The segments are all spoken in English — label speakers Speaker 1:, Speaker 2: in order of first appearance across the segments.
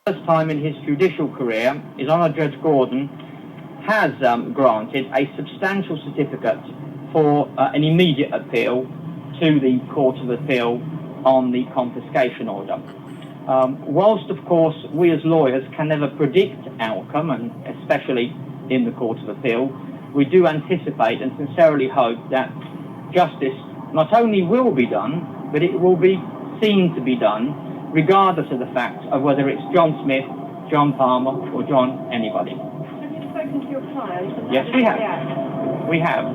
Speaker 1: First time in his judicial career, His Honour Judge Gordon has granted a substantial certificate for an immediate appeal to the Court of Appeal on the confiscation order. Whilst, of course, we as lawyers can never predict outcome, and especially in the Court of Appeal, we do anticipate and sincerely hope that justice not only will be done, but it will be seen to be done, regardless of the fact of whether it's John Smith, John Palmer, or John anybody.
Speaker 2: Have you spoken to your client?
Speaker 1: Yes, we have. We have.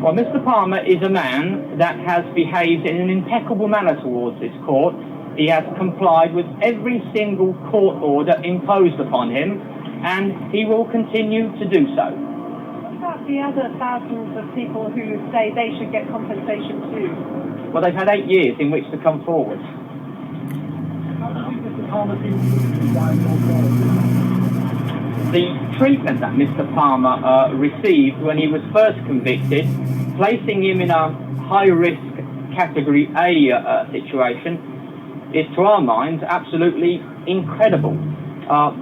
Speaker 1: Well, Mr. Palmer is a man that has behaved in an impeccable manner towards this court. He has complied with every single court order imposed upon him, and he will continue to do so.
Speaker 2: What about the other thousands of people who say they should get compensation too?
Speaker 1: Well, they've had 8 years in which to come forward. The treatment that Mr. Palmer received when he was first convicted, placing him in a high-risk Category A situation, is, to our minds, absolutely incredible.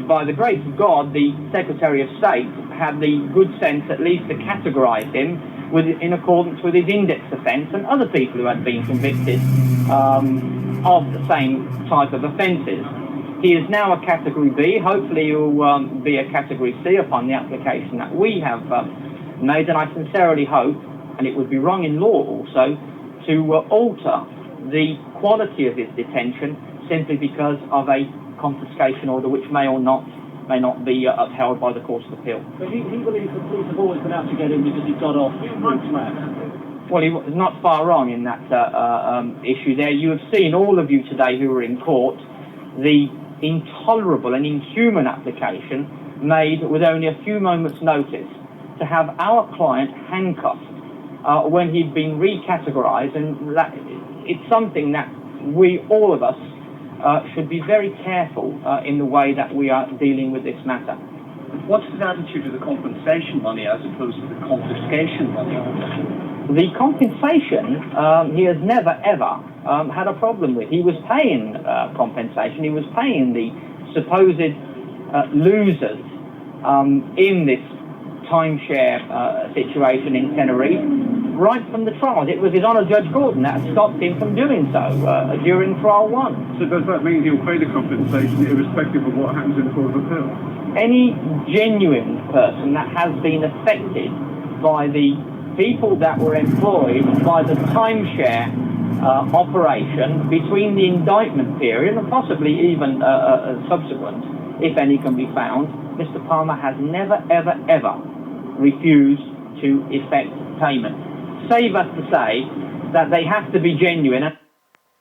Speaker 1: By the grace of God, the Secretary of State had the good sense at least to categorise him in accordance with his index offence and other people who had been convicted of the same type of offences. He is now a Category B. Hopefully he will be a Category C upon the application that we have made, and I sincerely hope, and it would be wrong in law also, to alter the quality of his detention simply because of a confiscation order which may not be upheld by the Court of Appeal.
Speaker 3: But he believes the police have always been out to get him because he got off route track.
Speaker 1: Well, he was not far wrong in that issue there. You have seen, all of you today who were in court, the intolerable and inhuman application made with only a few moments' notice to have our client handcuffed when he'd been recategorised, and that, it's something that we, all of us, should be very careful in the way that we are dealing with this matter.
Speaker 3: What's his attitude to the compensation money as opposed to the confiscation money?
Speaker 1: The compensation, he has never, ever had a problem with. He was paying compensation. He was paying the supposed losers in this timeshare situation in Tenerife right from the trial. It was His Honour Judge Gordon that stopped him from doing so during trial 1.
Speaker 4: So does that mean he'll pay the compensation irrespective of what happens in the Court of Appeal?
Speaker 1: Any genuine person that has been affected by the people that were employed by the timeshare operation between the indictment period and possibly even subsequent, if any can be found, Mr. Palmer has never, ever, ever refused to effect payment. Save us to say that they have to be genuine.